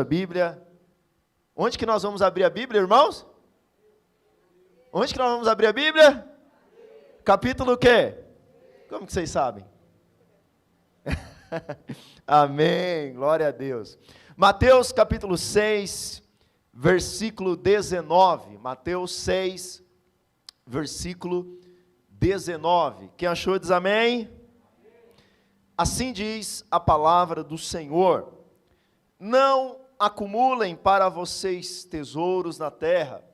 a Bíblia. Onde que nós vamos abrir a Bíblia, irmãos? Onde que nós vamos abrir a Bíblia? Capítulo o quê? Como que vocês sabem? Amém, glória a Deus. Mateus capítulo 6, versículo 19. Mateus 6, versículo 19. Quem achou diz amém? Assim diz a palavra do Senhor: não acumulem para vocês tesouros na terra,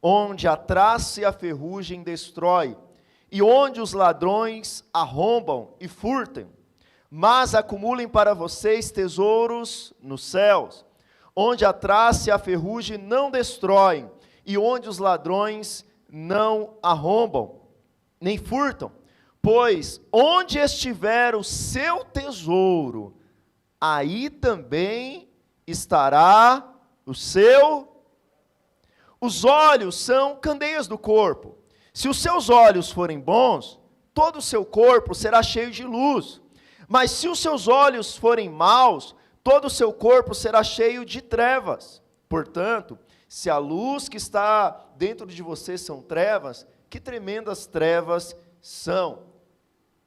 onde a traça e a ferrugem destrói, e onde os ladrões arrombam e furtam, mas acumulem para vocês tesouros nos céus, onde a traça e a ferrugem não destroem, e onde os ladrões não arrombam, nem furtam. Pois onde estiver o seu tesouro, aí também estará o seu. Os olhos são candeias do corpo. Se os seus olhos forem bons, todo o seu corpo será cheio de luz. Mas se os seus olhos forem maus, todo o seu corpo será cheio de trevas. Portanto, se a luz que está dentro de você são trevas, que tremendas trevas são.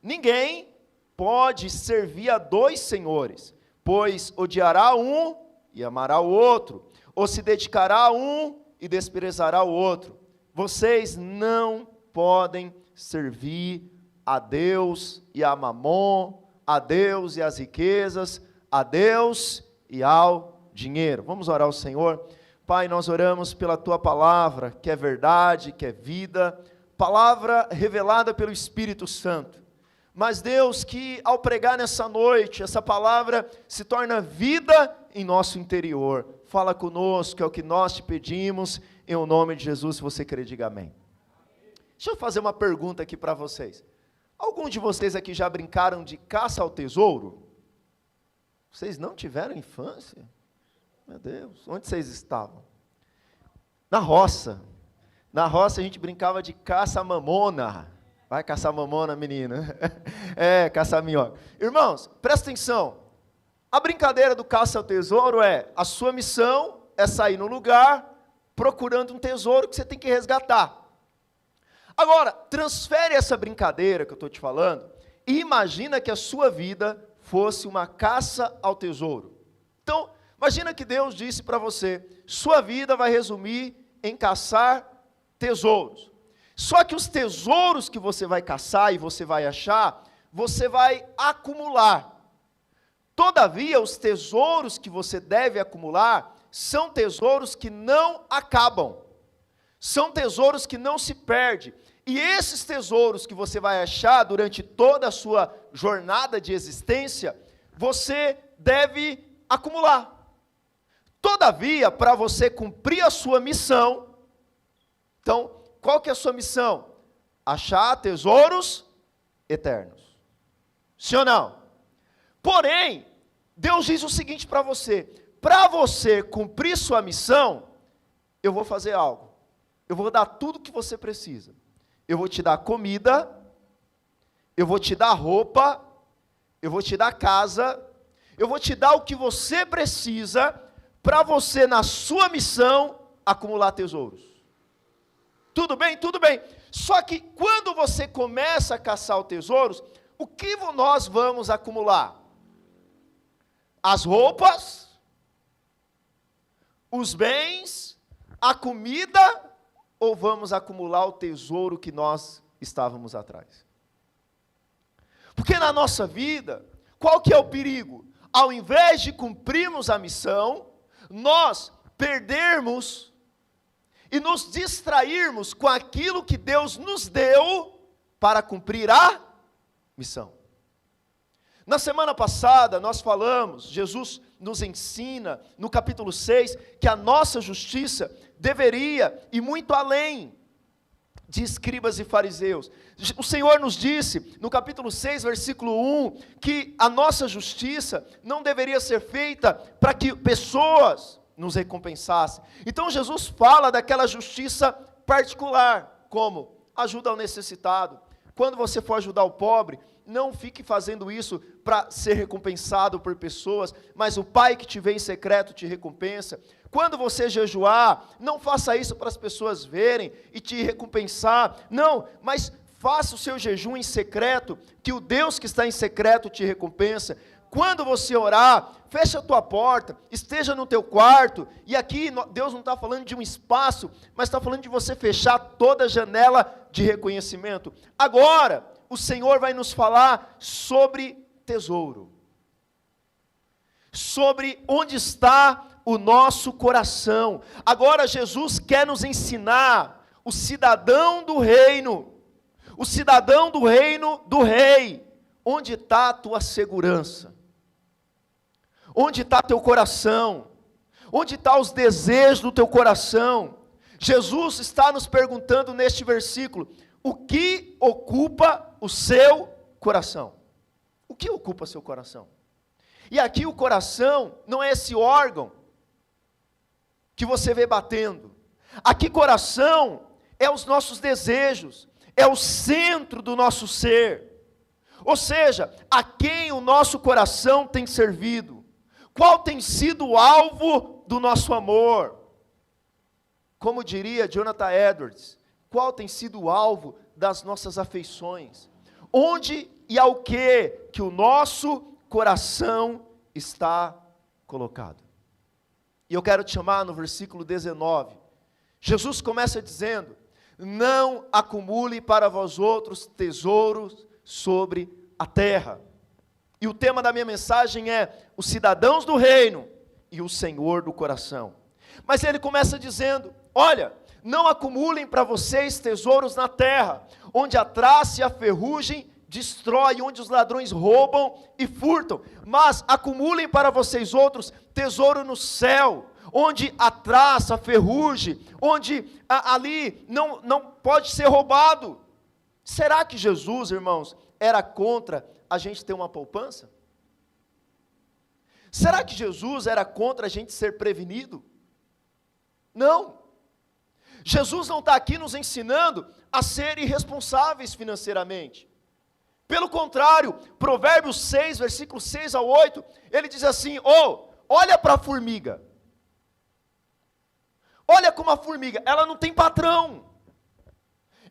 Ninguém pode servir a dois senhores, pois odiará um e amará o outro, ou se dedicará a um e desprezará o outro. Vocês não podem servir a Deus e a Mamon, a Deus e as riquezas, a Deus e ao dinheiro. Vamos orar ao Senhor. Pai, nós oramos pela Tua palavra, que é verdade, que é vida, palavra revelada pelo Espírito Santo. Mas Deus, que ao pregar nessa noite, essa palavra se torna vida em nosso interior. Fala conosco, é o que nós te pedimos, em o nome de Jesus. Se você crer, diga amém. Deixa eu fazer uma pergunta aqui para vocês. Algum de vocês aqui já brincaram de caça ao tesouro? Vocês não tiveram infância? Meu Deus, onde vocês estavam? Na roça. Na roça a gente brincava de caça-mamona. Vai caçar mamona, menina. Caçar minhoca. Irmãos, presta atenção. A brincadeira do caça ao tesouro a sua missão é sair no lugar procurando um tesouro que você tem que resgatar. Agora, transfere essa brincadeira que eu estou te falando e imagina que a sua vida fosse uma caça ao tesouro. Então, imagina que Deus disse para você, sua vida vai resumir em caçar tesouros. Só que os tesouros que você vai caçar e você vai achar, você vai acumular. Todavia, os tesouros que você deve acumular são tesouros que não acabam. São tesouros que não se perdem. E esses tesouros que você vai achar durante toda a sua jornada de existência, você deve acumular. Todavia, para você cumprir a sua missão, então, qual que é a sua missão? Achar tesouros eternos. Sim ou não? Porém, Deus diz o seguinte para você cumprir sua missão, eu vou fazer algo. Eu vou dar tudo o que você precisa. Eu vou te dar comida, eu vou te dar roupa, eu vou te dar casa, eu vou te dar o que você precisa para você, na sua missão, acumular tesouros. Tudo bem? Tudo bem. Só que quando você começa a caçar os tesouros, o que nós vamos acumular? As roupas, os bens, a comida, ou vamos acumular o tesouro que nós estávamos atrás? Porque na nossa vida, qual que é o perigo? Ao invés de cumprirmos a missão, nós perdermos e nos distrairmos com aquilo que Deus nos deu para cumprir a missão. Na semana passada nós falamos, Jesus nos ensina no capítulo 6, que a nossa justiça deveria ir muito além de escribas e fariseus. O Senhor nos disse, no capítulo 6, versículo 1, que a nossa justiça não deveria ser feita para que pessoas nos recompensassem. Então Jesus fala daquela justiça particular, como ajuda ao necessitado, quando você for ajudar o pobre, não fique fazendo isso para ser recompensado por pessoas, mas o Pai que te vê em secreto te recompensa. Quando você jejuar, não faça isso para as pessoas verem e te recompensar, não, mas faça o seu jejum em secreto, que o Deus que está em secreto te recompensa. Quando você orar, fecha a tua porta, esteja no teu quarto, e aqui Deus não está falando de um espaço, mas está falando de você fechar toda a janela de reconhecimento. Agora, o Senhor vai nos falar sobre tesouro, sobre onde está o nosso coração. Agora Jesus quer nos ensinar, o cidadão do reino do rei, onde está a tua segurança? Onde está teu coração? Onde estão os desejos do teu coração? Jesus está nos perguntando neste versículo, o que ocupa o seu coração? O que ocupa seu coração? E aqui o coração não é esse órgão que você vê batendo. Aqui coração é os nossos desejos, é o centro do nosso ser. Ou seja, a quem o nosso coração tem servido? Qual tem sido o alvo do nosso amor? Como diria Jonathan Edwards, qual tem sido o alvo das nossas afeições? Onde e ao que o nosso coração está colocado? E eu quero te chamar no versículo 19. Jesus começa dizendo, não acumule para vós outros tesouros sobre a terra. E o tema da minha mensagem é, os cidadãos do reino e o Senhor do coração. Mas ele começa dizendo, olha, não acumulem para vocês tesouros na terra, onde a traça e a ferrugem destrói, onde os ladrões roubam e furtam, mas acumulem para vocês outros tesouro no céu, onde a traça, a ferrugem, onde ali não pode ser roubado. Será que Jesus, irmãos, era contra a gente ter uma poupança? Será que Jesus era contra a gente ser prevenido? Não. Jesus não está aqui nos ensinando a ser irresponsáveis financeiramente. Pelo contrário, Provérbios 6, versículos 6 ao 8, ele diz assim, olha para a formiga. Olha como a formiga, ela não tem patrão.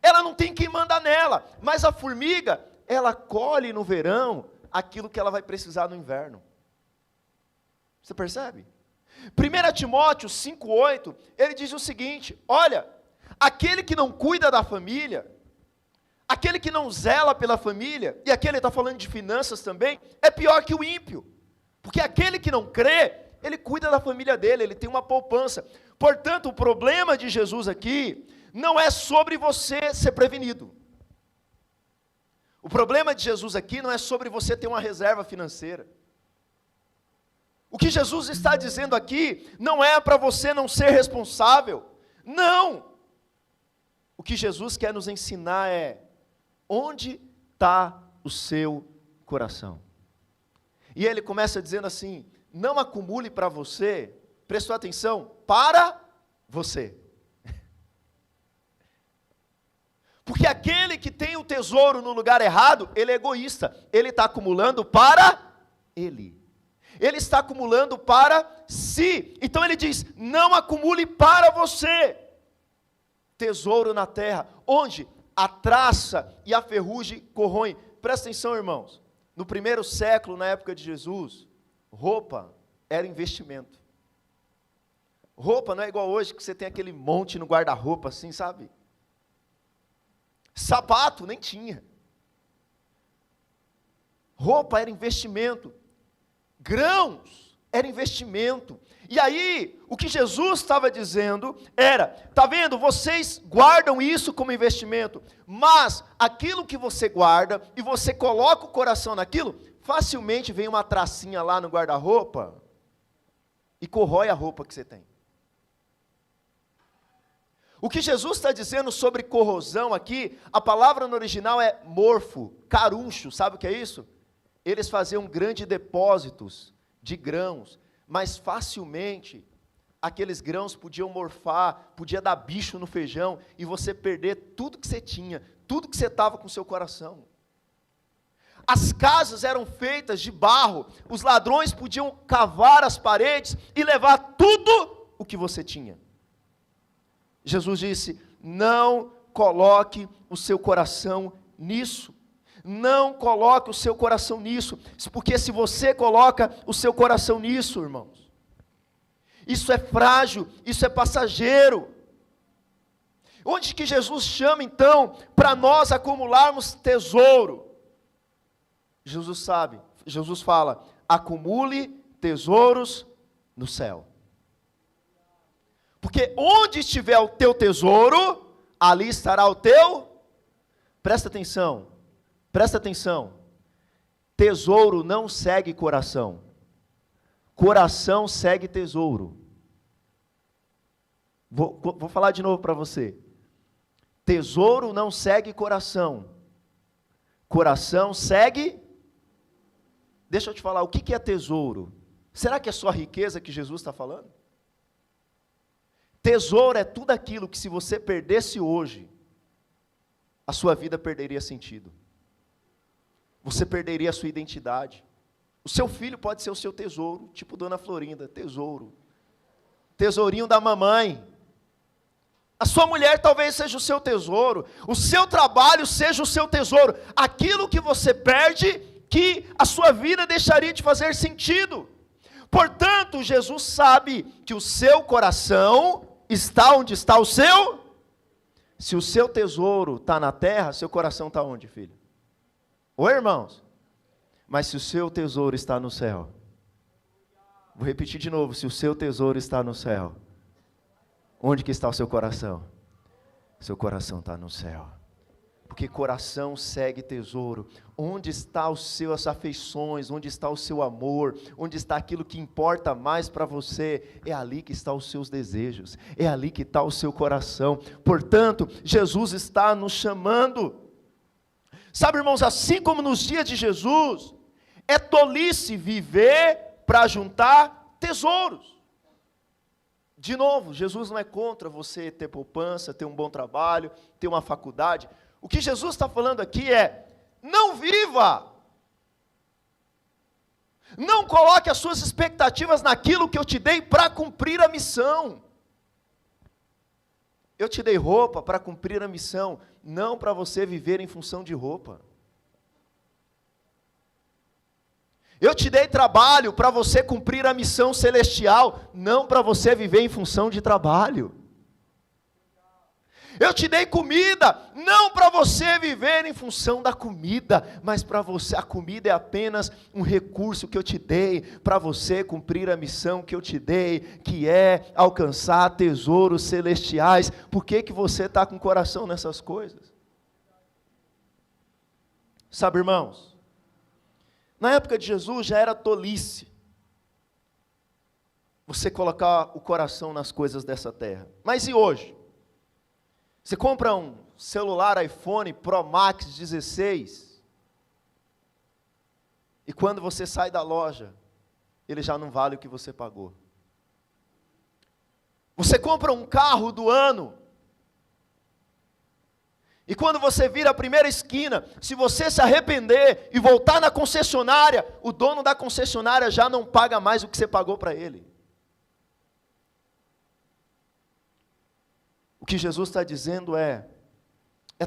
Ela não tem quem manda nela, mas a formiga, ela colhe no verão aquilo que ela vai precisar no inverno. Você percebe? 1 Timóteo 5,8, ele diz o seguinte, olha, aquele que não cuida da família, aquele que não zela pela família, e aqui ele está falando de finanças também, é pior que o ímpio, porque aquele que não crê, ele cuida da família dele, ele tem uma poupança. Portanto, o problema de Jesus aqui, não é sobre você ser prevenido. O problema de Jesus aqui não é sobre você ter uma reserva financeira. O que Jesus está dizendo aqui não é para você não ser responsável. Não! O que Jesus quer nos ensinar é onde está o seu coração. E ele começa dizendo assim, não acumule para você, prestou atenção, para você. Porque aquele que tem o tesouro no lugar errado, ele é egoísta, ele está acumulando para ele. Ele está acumulando para si. Então ele diz, não acumule para você tesouro na terra, onde a traça e a ferrugem corroem. Presta atenção, irmãos. No primeiro século, na época de Jesus, roupa era investimento. Roupa não é igual hoje, que você tem aquele monte no guarda-roupa assim, sabe? Sapato nem tinha. Roupa era investimento. Grãos era investimento. E aí, o que Jesus estava dizendo era, tá vendo, vocês guardam isso como investimento, mas aquilo que você guarda, e você coloca o coração naquilo, facilmente vem uma tracinha lá no guarda-roupa, e corrói a roupa que você tem. O que Jesus está dizendo sobre corrosão aqui, a palavra no original é morfo, caruncho, sabe o que é isso? Eles faziam grandes depósitos de grãos, mas facilmente aqueles grãos podiam morfar, podia dar bicho no feijão, e você perder tudo que você tinha, tudo que você estava com o seu coração. As casas eram feitas de barro, os ladrões podiam cavar as paredes e levar tudo o que você tinha. Jesus disse: não coloque o seu coração nisso. Não coloque o seu coração nisso, porque se você coloca o seu coração nisso, irmãos, isso é frágil, isso é passageiro. Onde que Jesus chama então para nós acumularmos tesouro? Jesus sabe, Jesus fala: acumule tesouros no céu. Porque onde estiver o teu tesouro, ali estará o teu. Presta atenção. Presta atenção, tesouro não segue coração, coração segue tesouro. Vou falar de novo para você. Tesouro não segue coração, coração segue. Deixa eu te falar, o que é tesouro? Será que é só riqueza que Jesus está falando? Tesouro é tudo aquilo que, se você perdesse hoje, a sua vida perderia sentido. Você perderia a sua identidade. O seu filho pode ser o seu tesouro, tipo Dona Florinda, tesouro. Tesourinho da mamãe. A sua mulher talvez seja o seu tesouro. O seu trabalho seja o seu tesouro. Aquilo que você perde, que a sua vida deixaria de fazer sentido. Portanto, Jesus sabe que o seu coração está onde está o seu. Se o seu tesouro está na terra, seu coração está onde, filho? Oi, irmãos? Mas se o seu tesouro está no céu, vou repetir de novo, se o seu tesouro está no céu, onde que está o seu coração? Seu coração está no céu, porque coração segue tesouro. Onde está as suas afeições, onde está o seu amor, onde está aquilo que importa mais para você, é ali que estão os seus desejos, é ali que está o seu coração. Portanto, Jesus está nos chamando. Sabe, irmãos, assim como nos dias de Jesus, é tolice viver para juntar tesouros. De novo, Jesus não é contra você ter poupança, ter um bom trabalho, ter uma faculdade. O que Jesus está falando aqui é: não viva, não coloque as suas expectativas naquilo que eu te dei para cumprir a missão. Eu te dei roupa para cumprir a missão, não para você viver em função de roupa. Eu te dei trabalho para você cumprir a missão celestial, não para você viver em função de trabalho. Eu te dei comida, não para você viver em função da comida, mas para você, a comida é apenas um recurso que eu te dei, para você cumprir a missão que eu te dei, que é alcançar tesouros celestiais. Por que você está com o coração nessas coisas? Sabe, irmãos, na época de Jesus já era tolice você colocar o coração nas coisas dessa terra. Mas e hoje? Você compra um celular iPhone Pro Max 16, e quando você sai da loja, ele já não vale o que você pagou. Você compra um carro do ano, e quando você vira a primeira esquina, se você se arrepender e voltar na concessionária, o dono da concessionária já não paga mais o que você pagou para ele. O que Jesus está dizendo é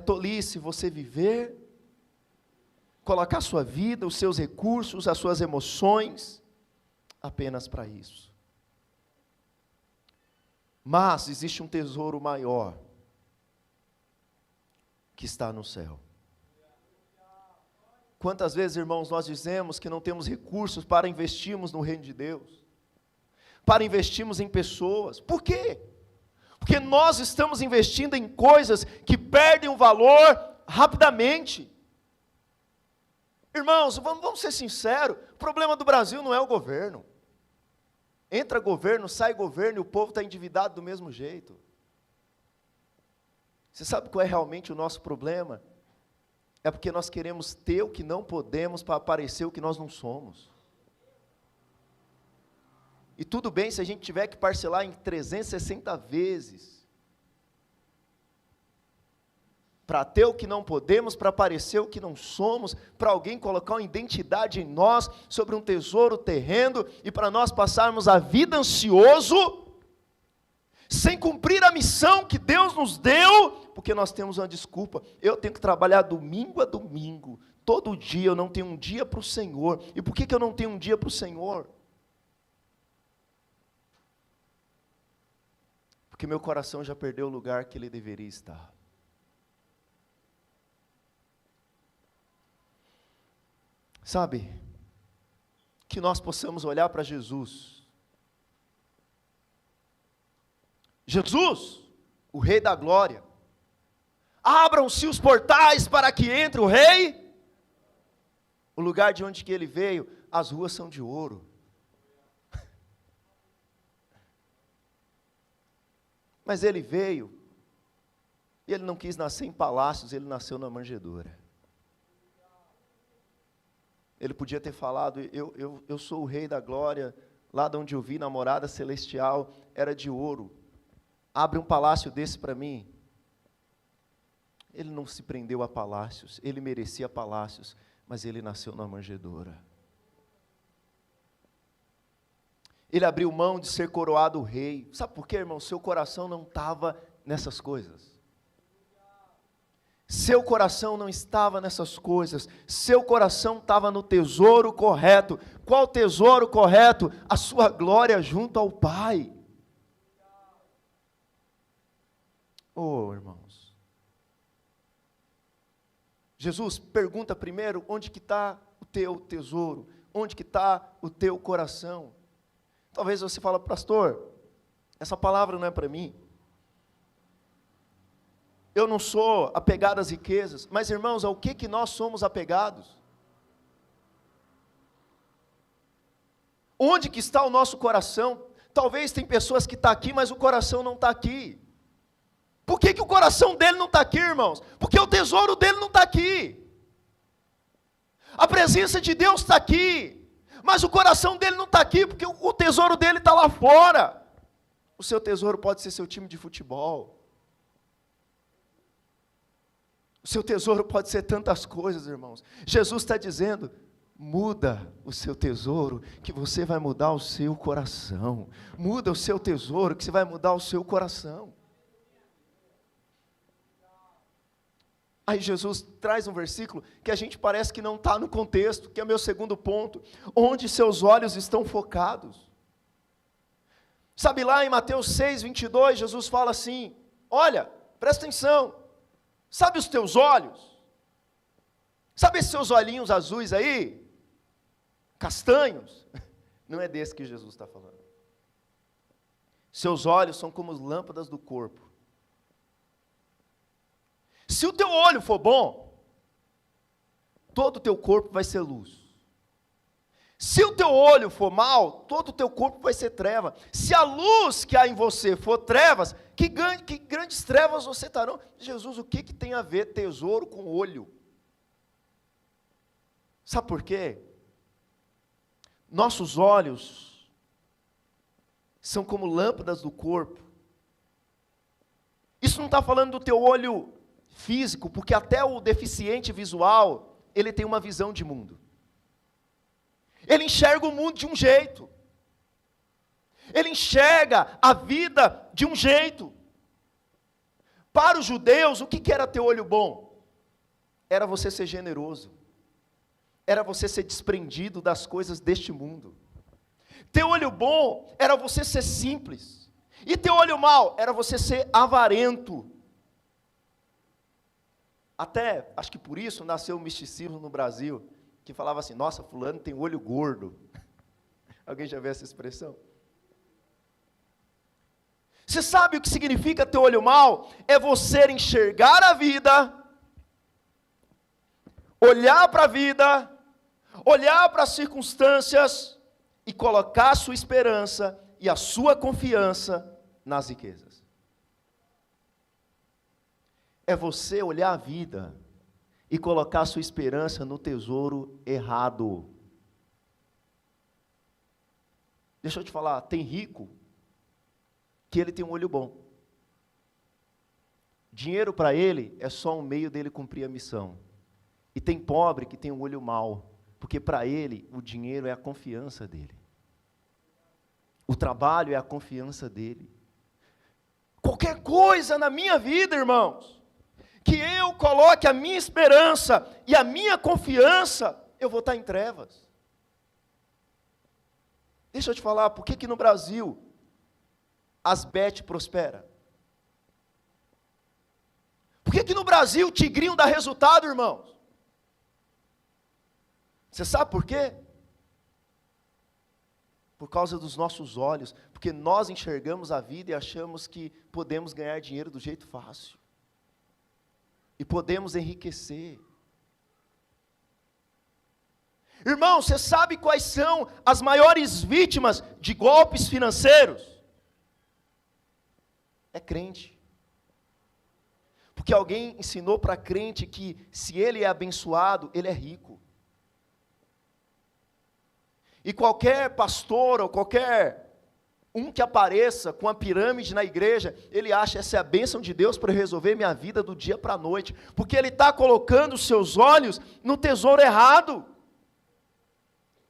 tolice você viver, colocar a sua vida, os seus recursos, as suas emoções, apenas para isso. Mas existe um tesouro maior, que está no céu. Quantas vezes, irmãos, nós dizemos que não temos recursos para investirmos no reino de Deus, para investirmos em pessoas? Por quê? Porque nós estamos investindo em coisas que perdem o valor rapidamente. Irmãos, vamos ser sinceros, o problema do Brasil não é o governo. Entra governo, sai governo e o povo está endividado do mesmo jeito. Você sabe qual é realmente o nosso problema? É porque nós queremos ter o que não podemos para aparecer o que nós não somos. E tudo bem se a gente tiver que parcelar em 360 vezes. Para ter o que não podemos, para parecer o que não somos, para alguém colocar uma identidade em nós, sobre um tesouro terreno, e para nós passarmos a vida ansioso, sem cumprir a missão que Deus nos deu, porque nós temos uma desculpa. Eu tenho que trabalhar domingo a domingo, todo dia eu não tenho um dia para o Senhor. E por que eu não tenho um dia para o Senhor? Porque meu coração já perdeu o lugar que ele deveria estar. Sabe, que nós possamos olhar para Jesus. Jesus, o Rei da Glória. Abram-se os portais para que entre o Rei. O lugar de onde que ele veio, as ruas são de ouro. Mas ele veio, e ele não quis nascer em palácios, ele nasceu na manjedoura. Ele podia ter falado, eu sou o Rei da Glória, lá de onde eu vi, na morada celestial, era de ouro. Abre um palácio desse para mim. Ele não se prendeu a palácios, ele merecia palácios, mas ele nasceu na manjedoura. Ele abriu mão de ser coroado rei. Sabe por quê, irmão? Seu coração não estava nessas coisas. Seu coração não estava nessas coisas. Seu coração estava no tesouro correto. Qual tesouro correto? A sua glória junto ao Pai. Oh, irmãos. Jesus pergunta primeiro, onde que está o teu tesouro? Onde que está o teu coração? Talvez você fale, pastor, essa palavra não é para mim. Eu não sou apegado às riquezas. Mas, irmãos, ao que nós somos apegados? Onde que está o nosso coração? Talvez tem pessoas que estão aqui, mas o coração não está aqui. Por que o coração dele não está aqui, irmãos? Porque o tesouro dele não está aqui. A presença de Deus está aqui, mas o coração dele não está aqui, porque o tesouro dele está lá fora. O seu tesouro pode ser seu time de futebol. O seu tesouro pode ser tantas coisas, irmãos. Jesus está dizendo, muda o seu tesouro, que você vai mudar o seu coração. Muda o seu tesouro, que você vai mudar o seu coração. Aí Jesus traz um versículo que a gente parece que não está no contexto, que é o meu segundo ponto. Onde seus olhos estão focados. Sabe lá em Mateus 6, 22, Jesus fala assim, olha, presta atenção, sabe os teus olhos? Sabe esses seus olhinhos azuis aí? Castanhos? Não é desse que Jesus está falando. Seus olhos são como as lâmpadas do corpo. Se o teu olho for bom, todo o teu corpo vai ser luz. Se o teu olho for mal, todo o teu corpo vai ser treva. Se a luz que há em você for trevas, que grandes trevas você estarão. Jesus, o que tem a ver tesouro com olho? Sabe por quê? Nossos olhos são como lâmpadas do corpo. Isso não está falando do teu olho físico, porque até o deficiente visual, ele tem uma visão de mundo. Ele enxerga o mundo de um jeito. Ele enxerga a vida de um jeito. Para os judeus, o que era ter olho bom? Era você ser generoso. Era você ser desprendido das coisas deste mundo. Ter olho bom era você ser simples. E ter olho mau era você ser avarento. Até, acho que por isso nasceu o misticismo no Brasil, que falava assim, nossa, fulano tem olho gordo. Alguém já viu essa expressão? Você sabe o que significa ter olho mau? É você enxergar a vida, olhar para a vida, olhar para as circunstâncias e colocar a sua esperança e a sua confiança nas riquezas. É você olhar a vida e colocar a sua esperança no tesouro errado. Deixa eu te falar, tem rico que ele tem um olho bom. Dinheiro para ele é só um meio dele cumprir a missão. E tem pobre que tem um olho mau, porque para ele o dinheiro é a confiança dele. O trabalho é a confiança dele. Qualquer coisa na minha vida, irmãos, que eu coloque a minha esperança e a minha confiança, eu vou estar em trevas. Deixa eu te falar, por que no Brasil as bet prospera? Por que no Brasil o tigrinho dá resultado, irmãos? Você sabe por quê? Por causa dos nossos olhos, porque nós enxergamos a vida e achamos que podemos ganhar dinheiro do jeito fácil. E podemos enriquecer. Irmão, você sabe quais são as maiores vítimas de golpes financeiros? É crente. Porque alguém ensinou para crente que se ele é abençoado, ele é rico. E qualquer pastor ou qualquer um que apareça com a pirâmide na igreja, ele acha essa é a bênção de Deus para resolver minha vida do dia para a noite, porque ele está colocando os seus olhos no tesouro errado.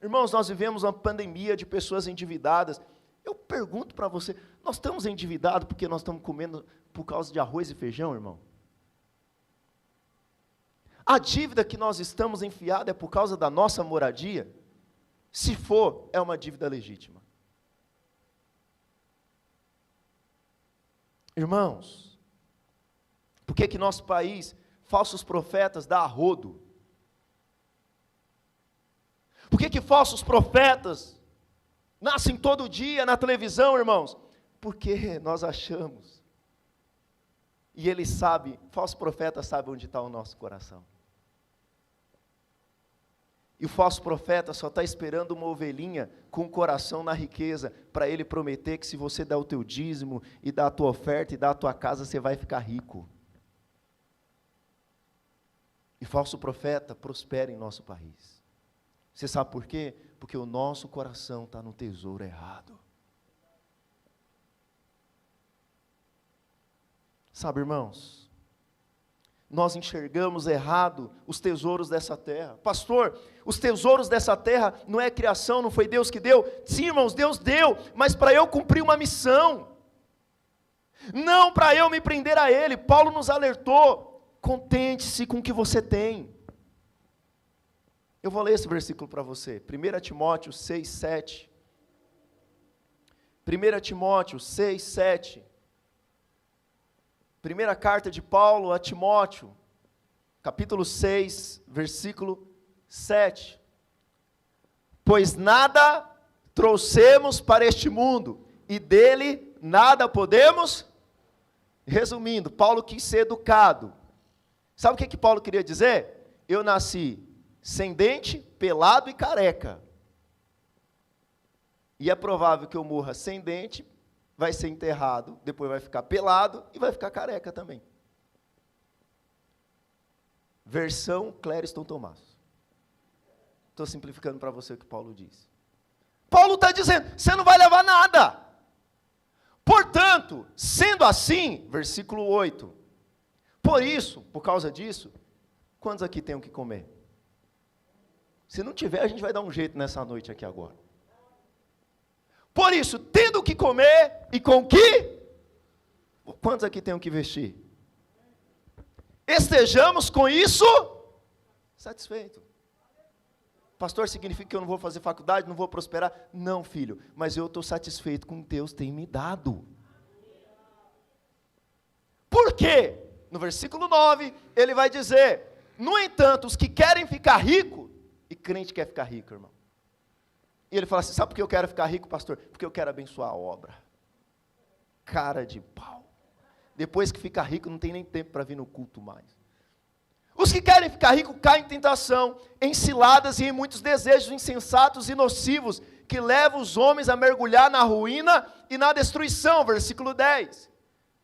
Irmãos, nós vivemos uma pandemia de pessoas endividadas. Eu pergunto para você, nós estamos endividados porque nós estamos comendo por causa de arroz e feijão, irmão? A dívida que nós estamos enfiados é por causa da nossa moradia? Se for, é uma dívida legítima. Irmãos, por que nosso país, falsos profetas dá a rodo? Por que falsos profetas nascem todo dia na televisão, irmãos? Porque nós achamos, e ele sabe, falso profeta sabe onde está o nosso coração. E o falso profeta só está esperando uma ovelhinha com o coração na riqueza, para ele prometer que se você dá o teu dízimo, e dá a tua oferta, e dá a tua casa, você vai ficar rico. E falso profeta prospera em nosso país. Você sabe por quê? Porque o nosso coração está no tesouro errado. Sabe, irmãos, nós enxergamos errado os tesouros dessa terra. Pastor, os tesouros dessa terra não é criação, não foi Deus que deu? Sim, irmãos, Deus deu, mas para eu cumprir uma missão. Não para eu me prender a Ele. Paulo nos alertou, contente-se com o que você tem. Eu vou ler esse versículo para você, 1 Timóteo 6, 7. 1 Timóteo 6, 7. Primeira carta de Paulo a Timóteo, capítulo 6, versículo 7. Pois nada trouxemos para este mundo, e dele nada podemos. Resumindo, Paulo quis ser educado. Sabe o que Paulo queria dizer? Eu nasci sem dente, pelado e careca. E é provável que eu morra sem dente, vai ser enterrado, depois vai ficar pelado e vai ficar careca também. Versão Clériston Tomás. Estou simplificando para você o que Paulo diz. Paulo está dizendo, você não vai levar nada. Portanto, sendo assim, versículo 8, por isso, por causa disso, quantos aqui tem o que comer? Se não tiver, a gente vai dar um jeito nessa noite aqui agora. Por isso, tendo o que comer e com que? Quantos aqui tem o que vestir? Estejamos com isso satisfeitos. Pastor, significa que eu não vou fazer faculdade, não vou prosperar? Não, filho, mas eu estou satisfeito com o que Deus tem me dado. Por quê? No versículo 9, ele vai dizer, no entanto, os que querem ficar ricos, e crente quer ficar rico, irmão. E ele fala assim, sabe por que eu quero ficar rico, pastor? Porque eu quero abençoar a obra. Cara de pau. Depois que fica rico, não tem nem tempo para vir no culto mais. Os que querem ficar ricos caem em tentação, em ciladas e em muitos desejos insensatos e nocivos, que levam os homens a mergulhar na ruína e na destruição. Versículo 10.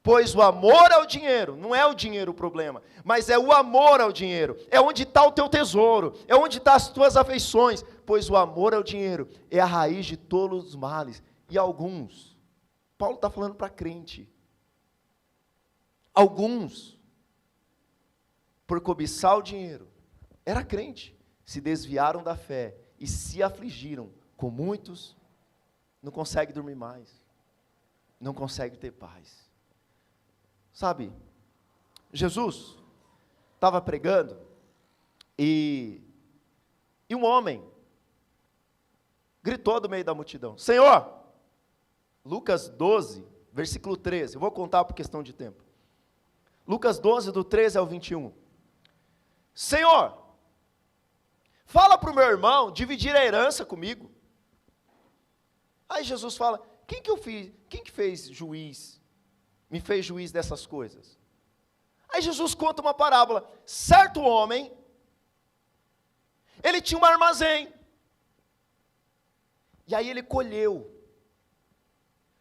Pois o amor ao dinheiro, não é o dinheiro o problema, mas é o amor ao dinheiro, é onde está o teu tesouro, é onde estão as tuas afeições, pois o amor ao dinheiro é a raiz de todos os males. E alguns, Paulo está falando para crente, alguns, por cobiçar o dinheiro, era crente, se desviaram da fé e se afligiram com muitos, não consegue dormir mais, não consegue ter paz. Sabe, Jesus estava pregando e um homem gritou do meio da multidão: Senhor, Lucas 12, versículo 13, eu vou contar por questão de tempo. Lucas 12, do 13 ao 21. Senhor, fala para o meu irmão dividir a herança comigo. Aí Jesus fala: quem que eu fiz? Quem que fez juiz? Me fez juiz dessas coisas? Aí Jesus conta uma parábola. Certo homem, ele tinha um armazém. E aí ele colheu.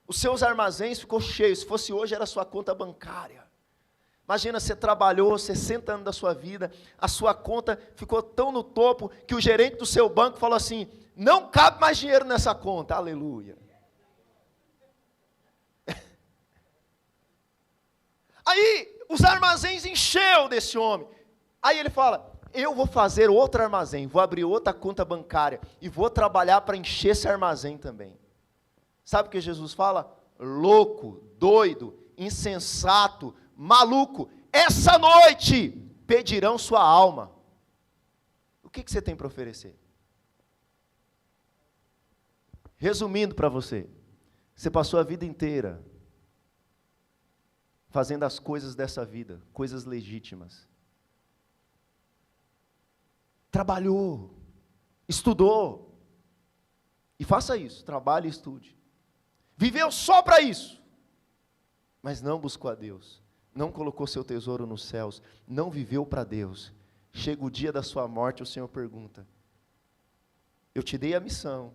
Os seus armazéns ficou cheios. Se fosse hoje, era a sua conta bancária. Imagina, você trabalhou 60 anos da sua vida, a sua conta ficou tão no topo, que o gerente do seu banco falou assim: não cabe mais dinheiro nessa conta. Aleluia. Aí, os armazéns encheu desse homem. Aí ele fala: eu vou fazer outro armazém, vou abrir outra conta bancária, e vou trabalhar para encher esse armazém também. Sabe o que Jesus fala? Louco, doido, insensato, maluco, essa noite pedirão sua alma. O que você tem para oferecer? Resumindo para você, você passou a vida inteira fazendo as coisas dessa vida, coisas legítimas. Trabalhou, estudou, e faça isso, trabalhe e estude. Viveu só para isso, mas não buscou a Deus, não colocou seu tesouro nos céus, não viveu para Deus. Chega o dia da sua morte, o Senhor pergunta: eu te dei a missão,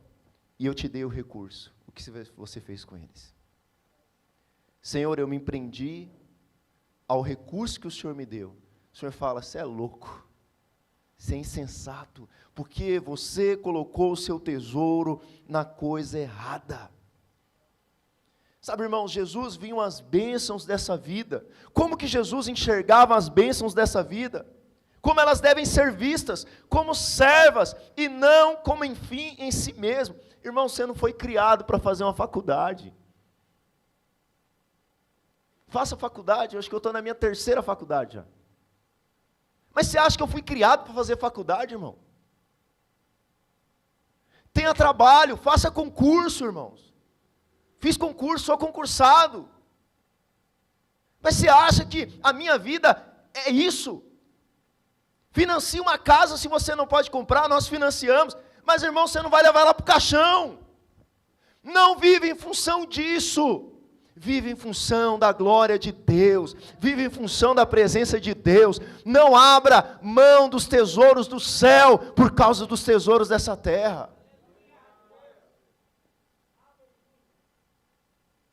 e eu te dei o recurso, o que você fez com eles? Senhor, eu me prendi ao recurso que o Senhor me deu. O Senhor fala: você é louco, você é insensato, porque você colocou o seu tesouro na coisa errada. Sabe, irmãos, Jesus viu as bênçãos dessa vida. Como que Jesus enxergava as bênçãos dessa vida? Como elas devem ser vistas, como servas, e não como fim em si mesmo. Irmão, você não foi criado para fazer uma faculdade. Faça faculdade, eu acho que eu estou na minha 3ª faculdade já. Mas você acha que eu fui criado para fazer faculdade, irmão? Tenha trabalho, faça concurso, irmãos. Fiz concurso, sou concursado. Mas você acha que a minha vida é isso? Financie uma casa, se você não pode comprar, nós financiamos. Mas, irmão, você não vai levar ela para o caixão. Não vive em função disso. Vive em função da glória de Deus, vive em função da presença de Deus. Não abra mão dos tesouros do céu por causa dos tesouros dessa terra.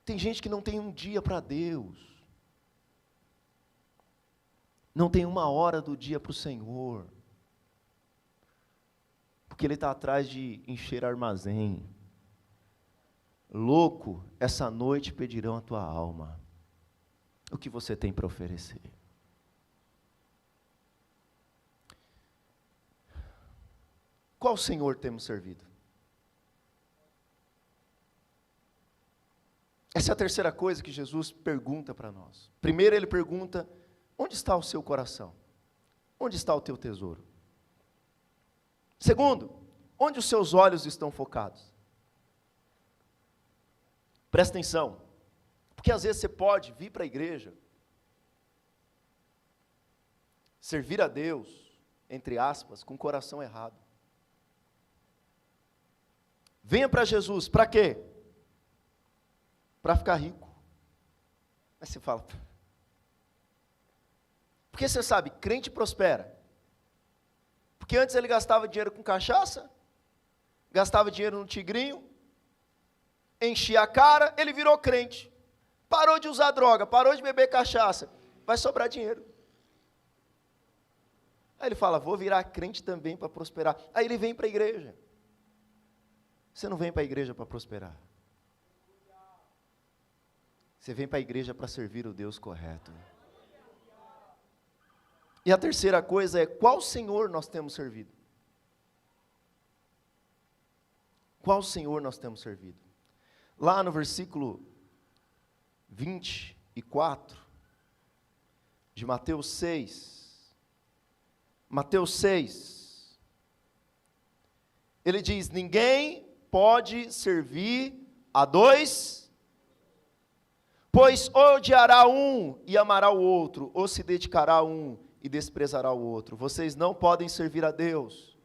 Tem gente que não tem um dia para Deus, não tem uma hora do dia para o Senhor, porque ele está atrás de encher armazém. Louco, essa noite pedirão a tua alma. O que você tem para oferecer? Qual Senhor temos servido? Essa é a terceira coisa que Jesus pergunta para nós. Primeiro ele pergunta: onde está o seu coração? Onde está o teu tesouro? Segundo, onde os seus olhos estão focados? Presta atenção, porque às vezes você pode vir para a igreja, servir a Deus, entre aspas, com o coração errado. Venha para Jesus, para quê? Para ficar rico. Aí você fala, porque você sabe, crente prospera. Porque antes ele gastava dinheiro com cachaça, gastava dinheiro no tigrinho, enchia a cara, ele virou crente. Parou de usar droga, parou de beber cachaça, vai sobrar dinheiro. Aí ele fala, vou virar crente também para prosperar. Aí ele vem para a igreja. Você não vem para a igreja para prosperar. Você vem para a igreja para servir o Deus correto. E a terceira coisa é, qual Senhor nós temos servido? Qual Senhor nós temos servido? Lá no versículo 24 de Mateus 6, ele diz, ninguém pode servir a dois, pois ou odiará um e amará o outro, ou se dedicará a um e desprezará o outro. Vocês não podem servir a Deus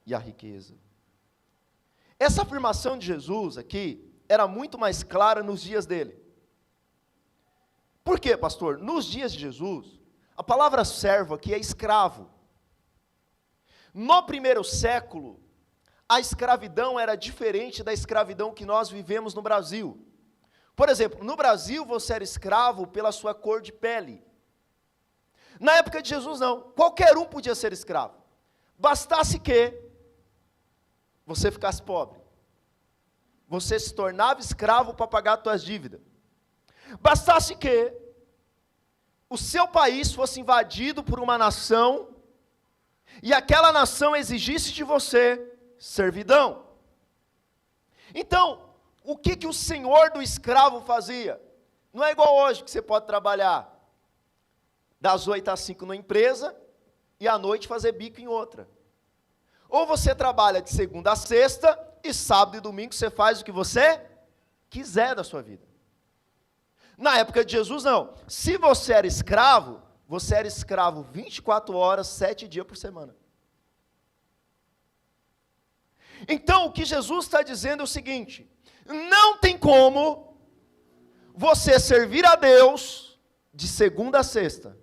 e a riqueza. Essa afirmação de Jesus aqui era muito mais clara nos dias dele. Por quê, pastor? Nos dias de Jesus, a palavra servo aqui é escravo. No primeiro século, a escravidão era diferente da escravidão que nós vivemos no Brasil. Por exemplo, no Brasil você era escravo pela sua cor de pele. Na época de Jesus não, qualquer um podia ser escravo. Bastasse que você ficasse pobre. Você se tornava escravo para pagar as suas dívidas. Bastasse que o seu país fosse invadido por uma nação e aquela nação exigisse de você servidão. Então, o que o senhor do escravo fazia? Não é igual hoje que você pode trabalhar das 8 às 5 numa empresa e à noite fazer bico em outra. Ou você trabalha de segunda a sexta e sábado e domingo você faz o que você quiser da sua vida. Na época de Jesus não. Se você era escravo 24 horas, 7 dias por semana. Então o que Jesus está dizendo é o seguinte, não tem como você servir a Deus de segunda a sexta.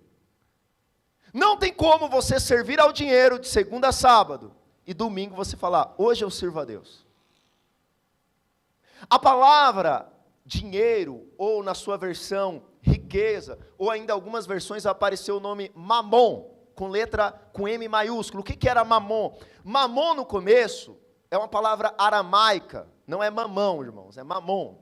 Não tem como você servir ao dinheiro de segunda a sábado e domingo você falar, hoje eu sirvo a Deus. A palavra dinheiro, ou na sua versão riqueza, ou ainda algumas versões apareceu o nome mamon, com M maiúsculo. O que era mamon? Mamon no começo é uma palavra aramaica, não é mamão, irmãos, é mamon.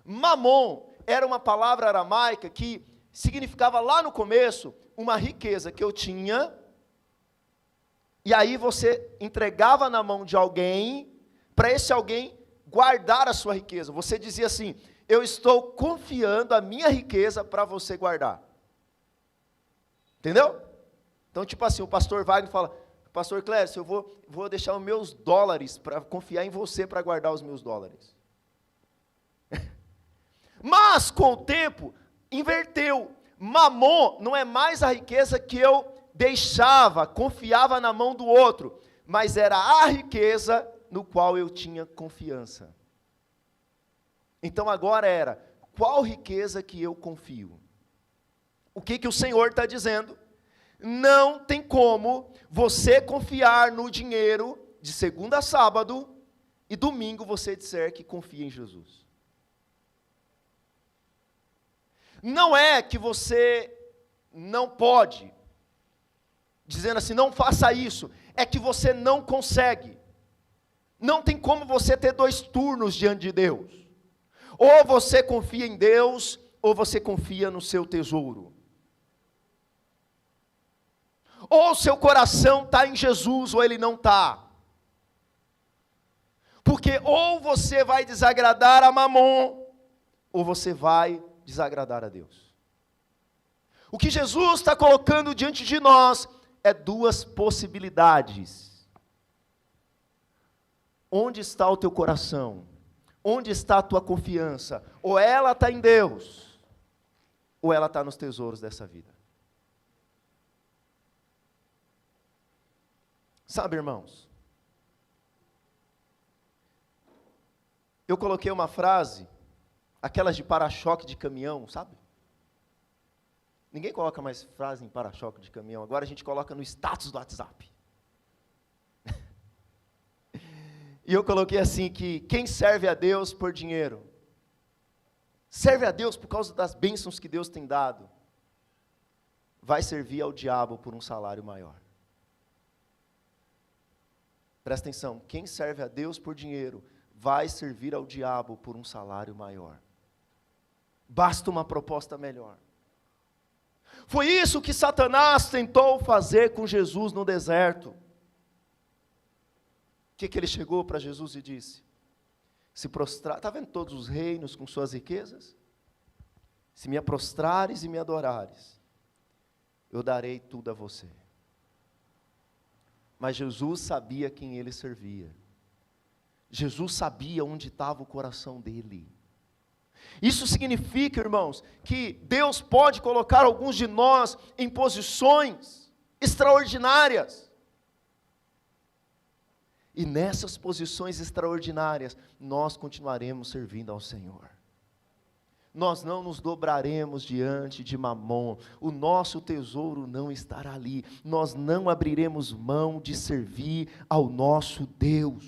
Mamon era uma palavra aramaica que significava lá no começo uma riqueza que eu tinha, e aí você entregava na mão de alguém, para esse alguém guardar a sua riqueza. Você dizia assim, eu estou confiando a minha riqueza para você guardar. Entendeu? Então, tipo assim, o pastor Wagner fala, pastor Clécio, eu vou deixar os meus dólares para confiar em você para guardar os meus dólares. Mas, com o tempo, inverteu. Mamon não é mais a riqueza que eu deixava, confiava na mão do outro, mas era a riqueza no qual eu tinha confiança. Então agora era, qual riqueza que eu confio? O que o Senhor está dizendo? Não tem como você confiar no dinheiro de segunda a sábado e domingo você disser que confia em Jesus. Não é que você não pode, dizendo assim, não faça isso, é que você não consegue. Não tem como você ter 2 turnos diante de Deus. Ou você confia em Deus, ou você confia no seu tesouro. Ou seu coração está em Jesus, ou ele não está. Porque ou você vai desagradar a Mamon, ou você vai desagradar a Deus. O que Jesus está colocando diante de nós é 2 possibilidades. Onde está o teu coração? Onde está a tua confiança? Ou ela está em Deus, ou ela está nos tesouros dessa vida. Sabe, irmãos, eu coloquei uma frase, aquelas de para-choque de caminhão, sabe? Ninguém coloca mais frase em para-choque de caminhão, agora a gente coloca no status do WhatsApp. E eu coloquei assim que quem serve a Deus por dinheiro, serve a Deus por causa das bênçãos que Deus tem dado, vai servir ao diabo por um salário maior. Presta atenção, quem serve a Deus por dinheiro, vai servir ao diabo por um salário maior. Basta uma proposta melhor. Foi isso que Satanás tentou fazer com Jesus no deserto. O que ele chegou para Jesus e disse? Se prostrar, está vendo todos os reinos com suas riquezas? Se me prostrares e me adorares, eu darei tudo a você. Mas Jesus sabia quem ele servia. Jesus sabia onde estava o coração dele. Isso significa, irmãos, que Deus pode colocar alguns de nós em posições extraordinárias. E nessas posições extraordinárias, nós continuaremos servindo ao Senhor. Nós não nos dobraremos diante de Mamon, o nosso tesouro não estará ali, nós não abriremos mão de servir ao nosso Deus.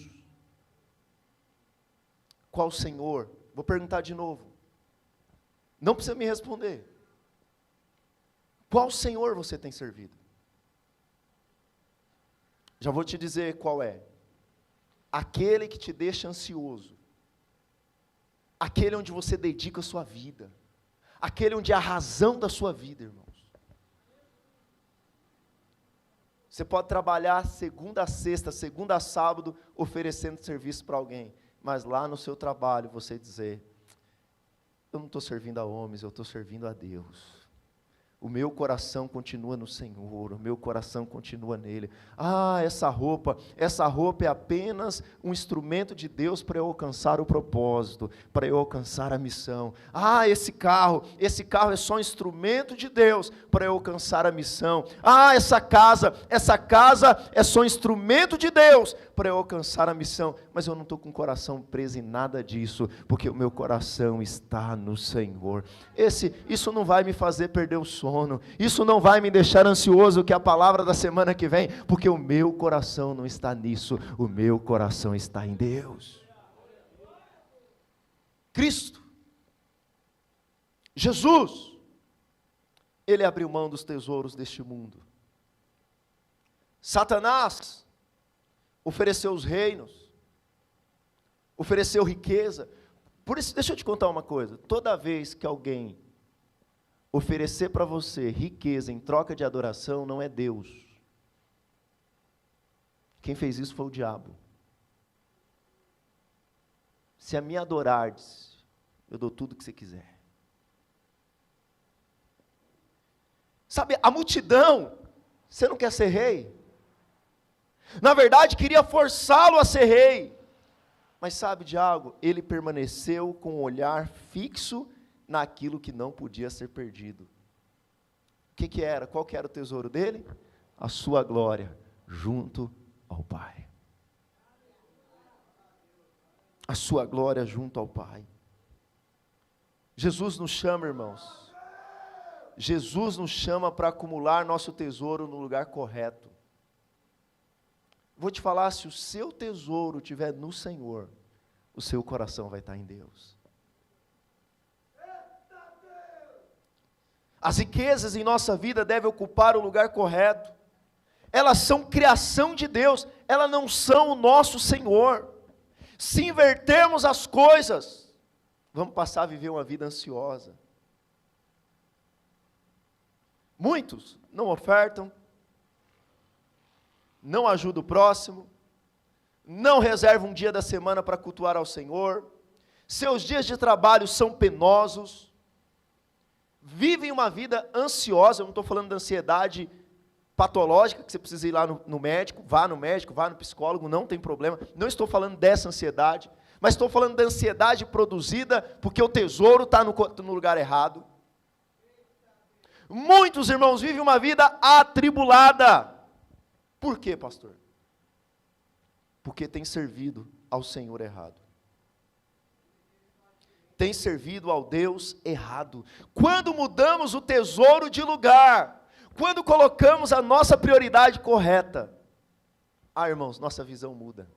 Qual Senhor? Vou perguntar de novo, não precisa me responder. Qual Senhor você tem servido? Já vou te dizer qual é. Aquele que te deixa ansioso, aquele onde você dedica a sua vida, aquele onde é a razão da sua vida, irmãos. Você pode trabalhar segunda a sexta, segunda a sábado, oferecendo serviço para alguém, mas lá no seu trabalho você dizer, eu não estou servindo a homens, eu estou servindo a Deus. O meu coração continua no Senhor, o meu coração continua nele. Ah, essa roupa é apenas um instrumento de Deus para eu alcançar o propósito, para eu alcançar a missão. Ah, esse carro é só um instrumento de Deus para eu alcançar a missão. Ah, essa casa é só um instrumento de Deus para eu alcançar a missão. Mas eu não estou com o coração preso em nada disso, porque o meu coração está no Senhor. Isso não vai me fazer perder o sono. Isso não vai me deixar ansioso, que é a palavra da semana que vem, porque o meu coração não está nisso, o meu coração está em Deus. Cristo, Jesus, Ele abriu mão dos tesouros deste mundo. Satanás ofereceu os reinos, ofereceu riqueza. Por isso, deixa eu te contar uma coisa, toda vez que alguém oferecer para você riqueza em troca de adoração, não é Deus. Quem fez isso foi o diabo. Se a mim adorardes, eu dou tudo o que você quiser. Sabe, a multidão, você não quer ser rei? Na verdade, queria forçá-lo a ser rei. Mas sabe de algo? Ele permaneceu com o olhar fixo naquilo que não podia ser perdido. O que era? Qual que era o tesouro dele? A sua glória, junto ao Pai. A sua glória junto ao Pai. Jesus nos chama, irmãos. Jesus nos chama para acumular nosso tesouro no lugar correto. Vou te falar, se o seu tesouro estiver no Senhor, o seu coração vai estar em Deus. As riquezas em nossa vida devem ocupar o lugar correto. Elas são criação de Deus, elas não são o nosso Senhor. Se invertermos as coisas, vamos passar a viver uma vida ansiosa. Muitos não ofertam, não ajudam o próximo, não reservam um dia da semana para cultuar ao Senhor, seus dias de trabalho são penosos, vivem uma vida ansiosa. Eu não estou falando de ansiedade patológica, que você precisa ir lá no médico, vá no psicólogo, não tem problema, não estou falando dessa ansiedade, mas estou falando da ansiedade produzida porque o tesouro está no lugar errado. Muitos irmãos vivem uma vida atribulada. Por quê, pastor? Porque tem servido ao Senhor errado. Tem servido ao Deus errado. Quando mudamos o tesouro de lugar, quando colocamos a nossa prioridade correta, irmãos, nossa visão muda.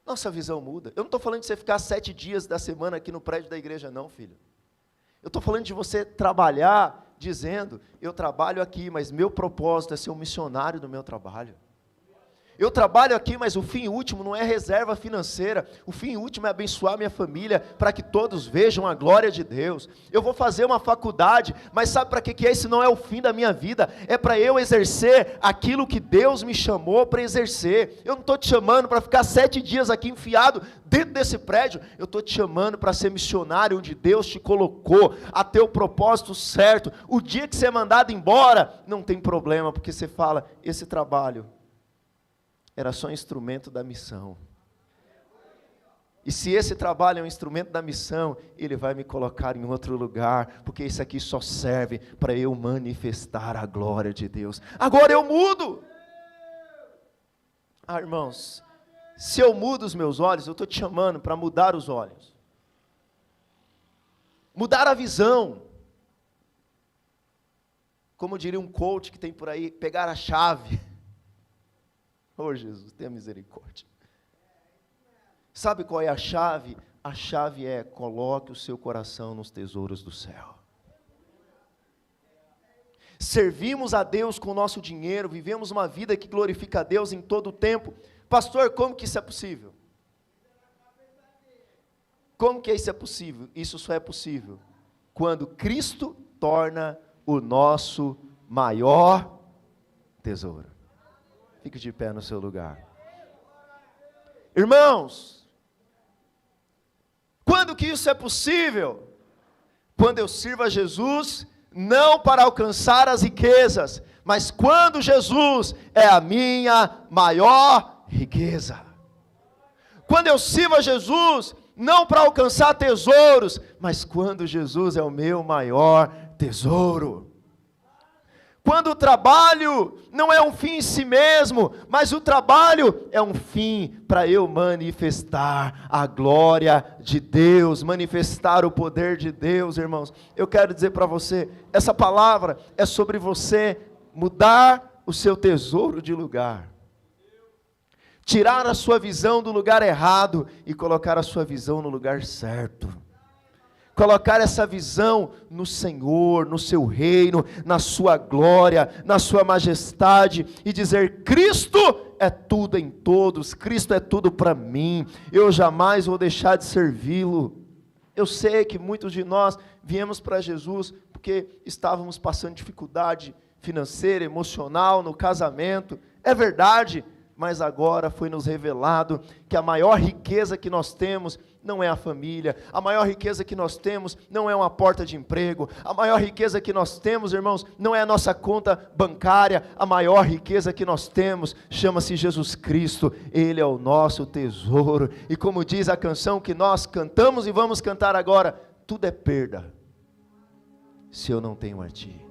Nossa visão muda. Eu não estou falando de você ficar 7 dias da semana aqui no prédio da igreja, não, filho. Eu estou falando de você trabalhar, dizendo, eu trabalho aqui, mas meu propósito é ser um missionário do meu trabalho. Eu trabalho aqui, mas o fim último não é reserva financeira. O fim último é abençoar minha família, para que todos vejam a glória de Deus. Eu vou fazer uma faculdade, mas sabe para que é? Esse não é o fim da minha vida. É para eu exercer aquilo que Deus me chamou para exercer. Eu não estou te chamando para ficar 7 dias aqui enfiado dentro desse prédio. Eu estou te chamando para ser missionário onde Deus te colocou, a ter o propósito certo. O dia que você é mandado embora, não tem problema, porque você fala, esse trabalho era só instrumento da missão. E se esse trabalho é um instrumento da missão, Ele vai me colocar em outro lugar, porque esse aqui só serve para eu manifestar a glória de Deus. Agora eu mudo. Irmãos, se eu mudo os meus olhos, eu estou te chamando para mudar os olhos. Mudar a visão. Como diria um coach que tem por aí, pegar a chave. Oh Jesus, tenha misericórdia. Sabe qual é a chave? A chave é, coloque o seu coração nos tesouros do céu. Servimos a Deus com o nosso dinheiro, vivemos uma vida que glorifica a Deus em todo o tempo. Pastor, como que isso é possível? Como que isso é possível? Isso só é possível quando Cristo torna o nosso maior tesouro. Fique de pé no seu lugar. Irmãos, quando que isso é possível? Quando eu sirvo a Jesus, não para alcançar as riquezas, mas quando Jesus é a minha maior riqueza. Quando eu sirvo a Jesus, não para alcançar tesouros, mas quando Jesus é o meu maior tesouro. Quando o trabalho não é um fim em si mesmo, mas o trabalho é um fim para eu manifestar a glória de Deus, manifestar o poder de Deus, irmãos. Eu quero dizer para você, essa palavra é sobre você mudar o seu tesouro de lugar. Tirar a sua visão do lugar errado e colocar a sua visão no lugar certo. Colocar essa visão no Senhor, no seu reino, na sua glória, na sua majestade, e dizer, Cristo é tudo em todos, Cristo é tudo para mim, eu jamais vou deixar de servi-lo. Eu sei que muitos de nós viemos para Jesus porque estávamos passando dificuldade financeira, emocional, no casamento, é verdade, mas agora foi nos revelado que a maior riqueza que nós temos não é a família, a maior riqueza que nós temos não é uma porta de emprego, a maior riqueza que nós temos, irmãos, não é a nossa conta bancária, a maior riqueza que nós temos chama-se Jesus Cristo, Ele é o nosso tesouro, e como diz a canção que nós cantamos e vamos cantar agora, tudo é perda, se eu não tenho a Ti.